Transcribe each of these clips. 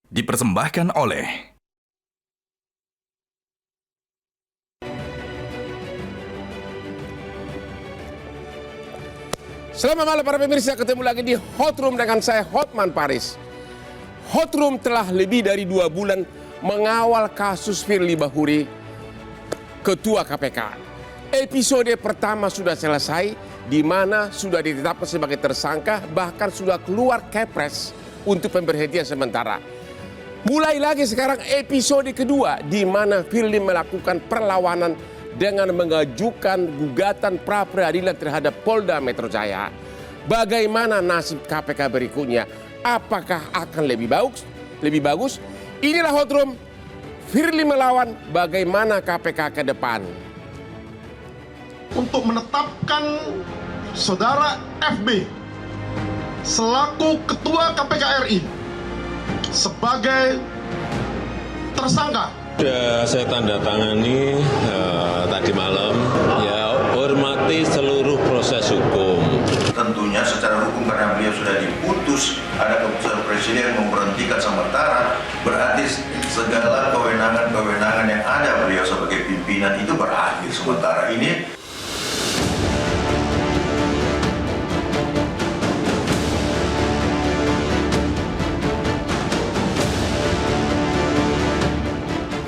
Dipersembahkan oleh Selamat malam para pemirsa, ketemu lagi di Hot Room dengan saya Hotman Paris. Hot Room telah lebih dari 2 bulan mengawal kasus Firly Bahuri, Ketua KPK. Episode pertama sudah selesai, di mana sudah ditetapkan sebagai tersangka, bahkan sudah keluar kepres untuk pemberhentian sementara. Mulai lagi sekarang episode kedua, di mana Firly melakukan perlawanan dengan mengajukan gugatan pra-peradilan terhadap Polda Metro Jaya. Bagaimana nasib KPK berikutnya? Apakah akan lebih bagus? Inilah Hot Room. Firly melawan, bagaimana KPK ke depan? Untuk menetapkan saudara FB selaku Ketua KPK RI sebagai tersangka. Sudah saya tanda tangani tadi malam, ya hormati seluruh proses hukum. Tentunya secara hukum karena beliau sudah diputus, ada keputusan presiden memberhentikan sementara, berarti segala kewenangan yang ada beliau sebagai pimpinan itu berakhir sementara ini.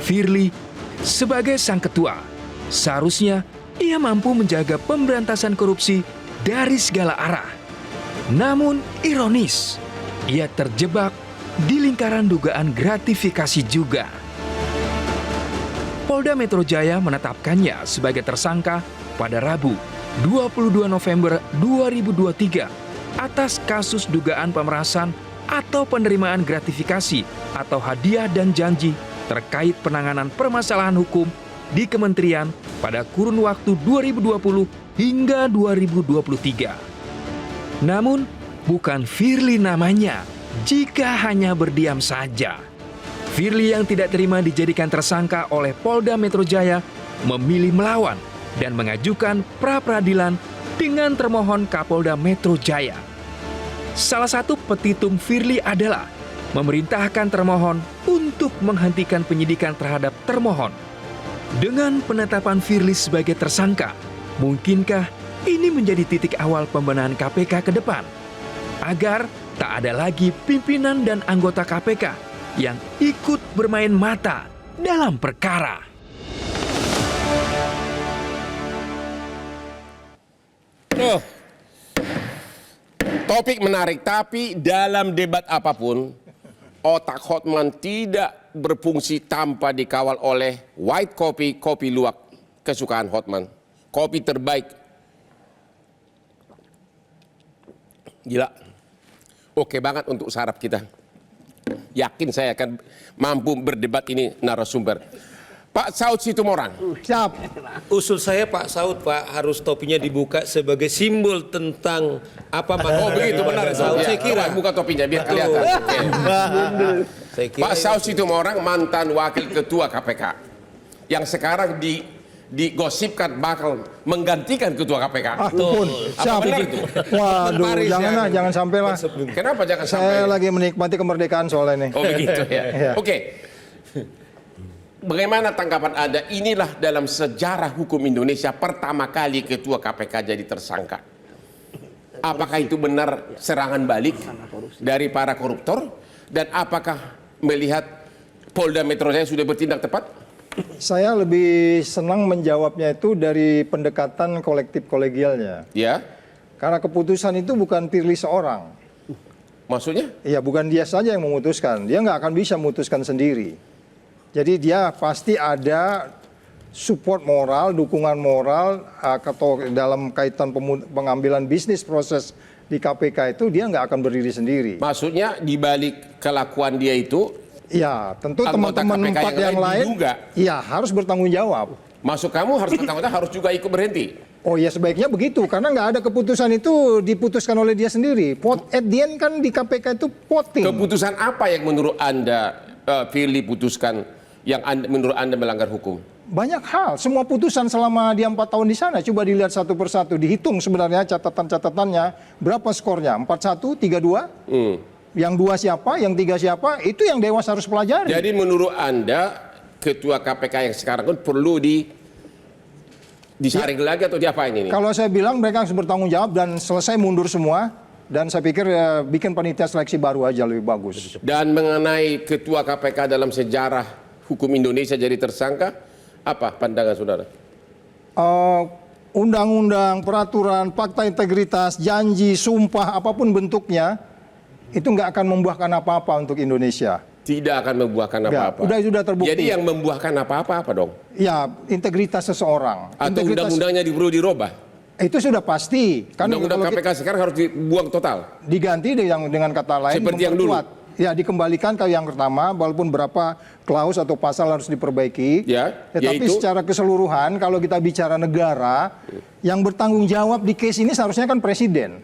Firly, sebagai sang ketua, seharusnya ia mampu menjaga pemberantasan korupsi dari segala arah. Namun, ironis, ia terjebak di lingkaran dugaan gratifikasi juga. Polda Metro Jaya menetapkannya sebagai tersangka pada Rabu, 22 November 2023 atas kasus dugaan pemerasan atau penerimaan gratifikasi atau hadiah dan janji terkait penanganan permasalahan hukum di kementerian pada kurun waktu 2020 hingga 2023. Namun, bukan Firly namanya jika hanya berdiam saja. Firly yang tidak terima dijadikan tersangka oleh Polda Metro Jaya memilih melawan dan mengajukan pra-peradilan dengan termohon Kapolda Metro Jaya. Salah satu petitum Firly adalah memerintahkan termohon untuk menghentikan penyidikan terhadap termohon. Dengan penetapan Firly sebagai tersangka, mungkinkah ini menjadi titik awal pembenahan KPK ke depan? Agar tak ada lagi pimpinan dan anggota KPK yang ikut bermain mata dalam perkara. Topik menarik, tapi dalam debat apapun, otak Hotman tidak berfungsi tanpa dikawal oleh white coffee, kopi luwak kesukaan Hotman. Kopi terbaik. Gila. Oke banget untuk saraf kita. Yakin saya akan mampu berdebat ini narasumber. Pak Saud Situmorang. Siap. Usul saya Pak Saud, Pak, harus topinya dibuka sebagai simbol tentang apa makna. Oh begitu benar Saud. Saya kira buka topinya biar kelihatan. Saya kira Pak Saud Situmorang mantan wakil ketua KPK yang sekarang digosipkan bakal menggantikan ketua KPK. Betul. Apa benar itu? Waduh, jangan sampai lah. Kenapa jangan sampai? Saya lagi menikmati kemerdekaan soalnya nih. Oh begitu ya. Iya. Oke. Bagaimana tanggapan Anda? Inilah dalam sejarah hukum Indonesia pertama kali ketua KPK jadi tersangka. Apakah itu benar serangan balik dari para koruptor? Dan apakah melihat Polda Metro Jaya sudah bertindak tepat? Saya lebih senang menjawabnya itu dari pendekatan kolektif kolegialnya. Ya. Karena keputusan itu bukan Firly seorang. Maksudnya? Iya, bukan dia saja yang memutuskan. Dia nggak akan bisa memutuskan sendiri. Jadi dia pasti ada support moral, dukungan moral, atau dalam kaitan pengambilan bisnis proses di KPK itu dia nggak akan berdiri sendiri. Maksudnya di balik kelakuan dia itu, ya tentu anggota teman-teman KPK empat yang lain, juga. ya harus bertanggung jawab. Maksud kamu harus bertanggung jawab, harus juga ikut berhenti? Oh ya sebaiknya begitu, karena nggak ada keputusan itu diputuskan oleh dia sendiri. At the end kan di KPK itu voting. Keputusan apa yang menurut Anda Firly putuskan yang menurut Anda melanggar hukum? Banyak hal, semua putusan selama dia 4 tahun di sana, coba dilihat satu persatu, dihitung sebenarnya catatan-catatannya, berapa skornya, 4-1, 3-2? Yang 2 siapa, yang 3 siapa, itu yang Dewas harus pelajari. Jadi menurut Anda ketua KPK yang sekarang kan perlu disaring lagi atau diapain ini? Kalau saya bilang mereka harus bertanggung jawab dan selesai mundur semua, dan saya pikir bikin panitia seleksi baru aja lebih bagus. Dan mengenai ketua KPK dalam sejarah hukum Indonesia jadi tersangka, apa pandangan saudara? Undang-undang, peraturan, fakta integritas, janji, sumpah, apapun bentuknya, itu nggak akan membuahkan apa-apa untuk Indonesia. Tidak akan membuahkan Nggak, apa-apa. sudah terbukti. Jadi yang membuahkan apa-apa apa dong? Ya, integritas seseorang. Atau undang-undangnya perlu dirubah? Itu sudah pasti. Kan Undang-undang kalau KPK sekarang harus dibuang total. diganti dengan kata lain, Seperti yang dulu. memperkuat. Ya, dikembalikan ke yang pertama, walaupun berapa klaus atau pasal harus diperbaiki. Ya, Tetapi yaitu? secara keseluruhan, kalau kita bicara negara, yang bertanggung jawab di case ini seharusnya kan presiden.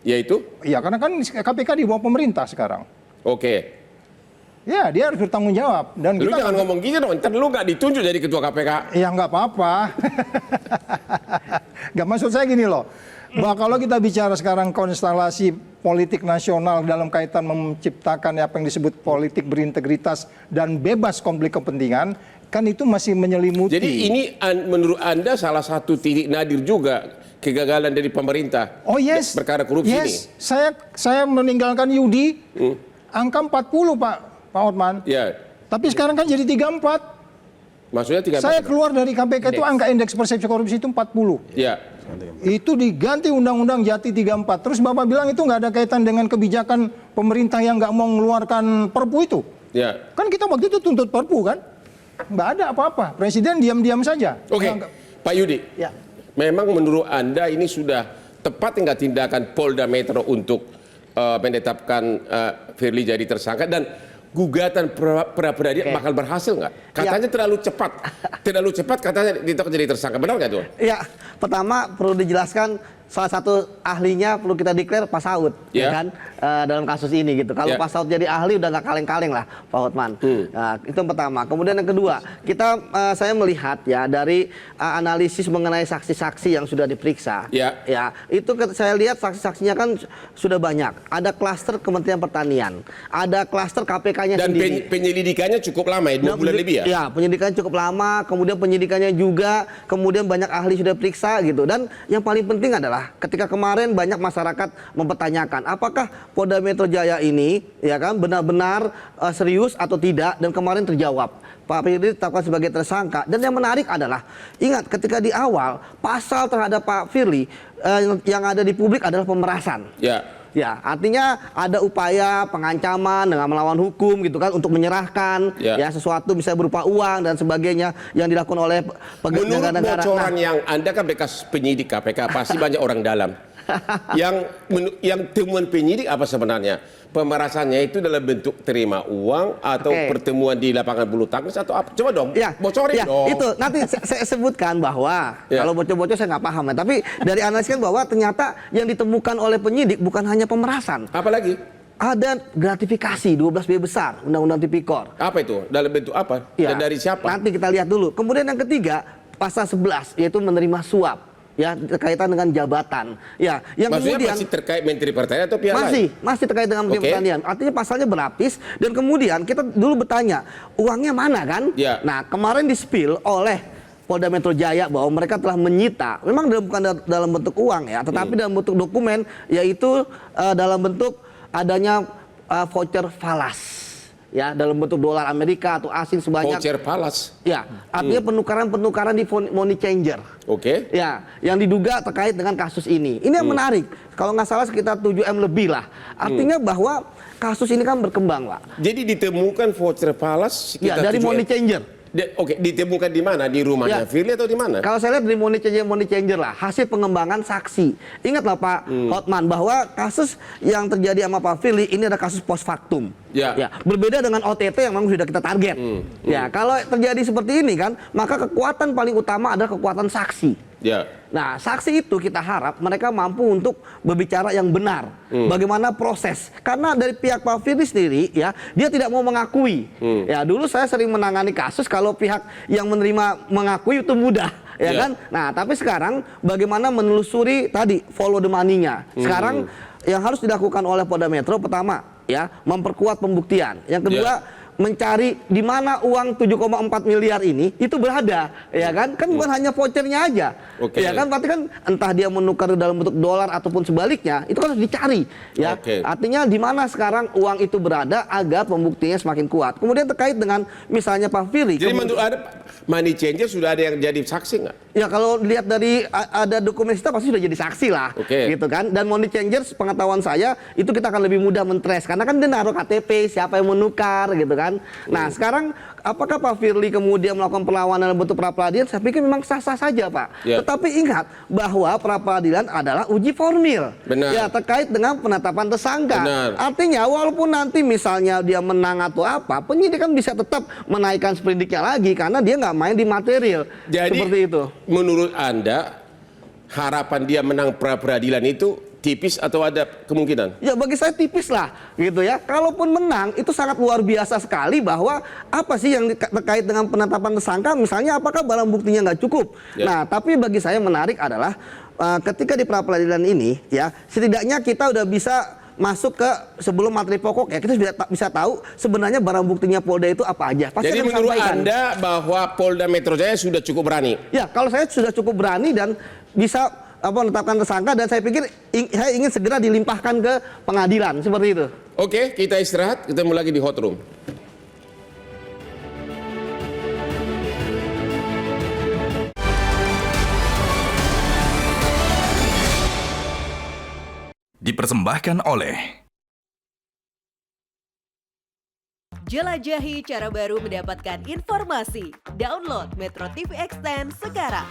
Yaitu? Iya, karena kan KPK di bawah pemerintah sekarang. Oke. Ya, dia harus bertanggung jawab. Dan Lu kita jangan ngomong gini dong, ntar lu nggak ditunjuk jadi ketua KPK. ya nggak apa-apa. Nggak, maksud saya gini loh, bahwa kalau kita bicara sekarang konstelasi politik nasional dalam kaitan menciptakan apa yang disebut politik berintegritas dan bebas konflik kepentingan, kan itu masih menyelimuti. Jadi ini menurut Anda salah satu titik nadir juga kegagalan dari pemerintah. Oh yes, Perkara korupsi ini. yes. Saya meninggalkan Yudi, angka 40 Pak Hotman. Ya, Tapi sekarang kan jadi 34. maksudnya 3. Saya keluar dari KPK itu angka indeks persepsi korupsi itu 40. Ya, Itu diganti Undang-Undang Jati 34. Terus Bapak bilang itu nggak ada kaitan dengan kebijakan pemerintah yang nggak mau mengeluarkan Perpu itu. ya. Kan kita waktu itu tuntut Perpu kan? Nggak ada apa-apa. Presiden diam-diam saja. Oke, Pak Yudi. Ya. Memang menurut Anda ini sudah tepat nggak tindakan Polda Metro untuk menetapkan Firly jadi tersangka, dan gugatan pra-peradilan bakal berhasil nggak? Katanya terlalu cepat katanya ditetapkan jadi tersangka, benar nggak tuh? Ya, pertama perlu dijelaskan salah satu ahlinya perlu kita declare Pak Saud, Ya. ya kan, dalam kasus ini gitu. Kalau Ya. Pak Saud jadi ahli udah nggak kaleng-kaleng lah, Pak Hotman. Nah, itu yang pertama. Kemudian yang kedua, saya melihat ya dari analisis mengenai saksi-saksi yang sudah diperiksa. Ya. Ya, itu saya lihat saksi-saksinya kan sudah banyak. Ada klaster Kementerian Pertanian, ada klaster KPK-nya Dan sendiri. penyelidikannya cukup lama ya, 2 bulan lebih ya? Ya, penyidikannya cukup lama, kemudian penyidikannya juga, kemudian banyak ahli sudah periksa gitu. Dan yang paling penting adalah ketika kemarin banyak masyarakat mempertanyakan apakah Polda Metro Jaya ini ya kan benar-benar serius atau tidak, dan kemarin terjawab. Pak Firly ditetapkan sebagai tersangka. Dan yang menarik adalah, ingat ketika di awal pasal terhadap Pak Firly yang ada di publik adalah pemerasan. Ya. Ya, artinya ada upaya pengancaman dengan melawan hukum gitu kan, untuk menyerahkan Ya. ya sesuatu bisa berupa uang dan sebagainya yang dilakukan oleh Menurut negara-negara. bocoran yang Anda kan bekas penyidik KPK, pasti banyak orang dalam. yang temuan penyidik apa sebenarnya? Pemerasannya itu dalam bentuk terima uang atau Oke. pertemuan di lapangan bulu tangkis atau apa? Coba dong, Ya, bocorin ya, dong. itu nanti saya sebutkan bahwa Ya. kalau bocor-bocor saya nggak paham ya. Tapi dari analisis kan bahwa ternyata yang ditemukan oleh penyidik bukan hanya pemerasan, Apalagi? ada gratifikasi 12B besar, Undang-Undang Tipikor. Apa itu? Dalam bentuk apa? Ya, Dan dari siapa? Nanti kita lihat dulu. Kemudian yang ketiga, pasal 11 yaitu menerima suap. Ya, berkaitan dengan jabatan. Ya, yang Maksudnya kemudian masih terkait Menteri Pertanian atau pihak lain? masih terkait dengan Menteri Oke. Pertanian. Artinya pasalnya berlapis, dan kemudian kita dulu bertanya, uangnya mana kan? Ya. Nah, kemarin di-spill oleh Polda Metro Jaya bahwa mereka telah menyita, memang bukan dalam bentuk uang ya, tetapi dalam bentuk dokumen, yaitu dalam bentuk adanya voucher falas. Ya, dalam bentuk dolar Amerika atau asing sebanyak. Voucher Palas. Ya, artinya penukaran-penukaran di money changer. Oke. Ya, yang diduga terkait dengan kasus ini. Ini yang menarik. Kalau nggak salah sekitar 7M lebih lah. Artinya bahwa kasus ini kan berkembang, Pak. Jadi ditemukan voucher Palas Ya, sekitar dari 7M. money changer. Oke, ditemukan di mana? Di rumahnya Ya. Firly atau di mana? Kalau saya lihat dari money changer lah, hasil pengembangan saksi. Ingatlah Pak Hotman bahwa kasus yang terjadi sama Pak Firly ini adalah kasus post factum. Ya. Berbeda dengan OTT yang memang sudah kita target. Ya, kalau terjadi seperti ini kan, maka kekuatan paling utama adalah kekuatan saksi. Ya. Nah, saksi itu kita harap mereka mampu untuk berbicara yang benar. Bagaimana proses? Karena dari pihak Pak Firly sendiri, ya, dia tidak mau mengakui. Ya, dulu saya sering menangani kasus kalau pihak yang menerima mengakui itu mudah, ya Ya. kan? Nah, tapi sekarang bagaimana menelusuri tadi follow the money-nya? Sekarang yang harus dilakukan oleh Polda Metro, pertama ya, memperkuat pembuktian. Yang kedua, mencari di mana uang 7,4 miliar ini itu berada, ya kan? Kan bukan hanya vouchernya aja, ya kan? Berarti kan entah dia menukar dalam bentuk dolar ataupun sebaliknya, itu kan harus dicari, ya. Artinya di mana sekarang uang itu berada agar pembuktiannya semakin kuat. Kemudian terkait dengan misalnya Pak Firly. Jadi menurut ada money changer sudah ada yang jadi saksi nggak? Ya kalau dilihat dari ada dokumen kita pasti sudah jadi saksi lah, gitu kan. Dan money changers pengetahuan saya itu kita akan lebih mudah men-trace karena kan dia naruh KTP siapa yang menukar, gitu kan. Nah sekarang apakah Pak Firly kemudian melakukan perlawanan dalam bentuk pra-peradilan? Saya pikir memang sah-sah saja Pak. Tetapi ingat bahwa pra-peradilan adalah uji formil, ya terkait dengan penetapan tersangka. Artinya walaupun nanti misalnya dia menang atau apa, penyidik kan bisa tetap menaikkan sprindiknya lagi karena dia nggak main di material. Jadi, seperti itu. Menurut Anda harapan dia menang pra-peradilan itu tipis atau ada kemungkinan? Ya bagi saya tipis lah gitu ya. Kalaupun menang itu sangat luar biasa sekali bahwa apa sih yang terkait dengan penetapan tersangka misalnya apakah barang buktinya nggak cukup. Nah tapi bagi saya menarik adalah ketika di pra-peradilan ini ya setidaknya kita udah bisa masuk ke sebelum materi pokok ya kita bisa tahu sebenarnya barang buktinya Polda itu apa aja. Pasti jadi menurut Anda bahwa Polda Metro Jaya sudah cukup berani? Ya kalau saya sudah cukup berani dan bisa menetapkan tersangka dan saya pikir saya ingin segera dilimpahkan ke pengadilan seperti itu. Oke, kita istirahat, ketemu lagi di Hot Room. Dipersembahkan oleh Jelajahi cara baru mendapatkan informasi. Download Metro TV Extend sekarang.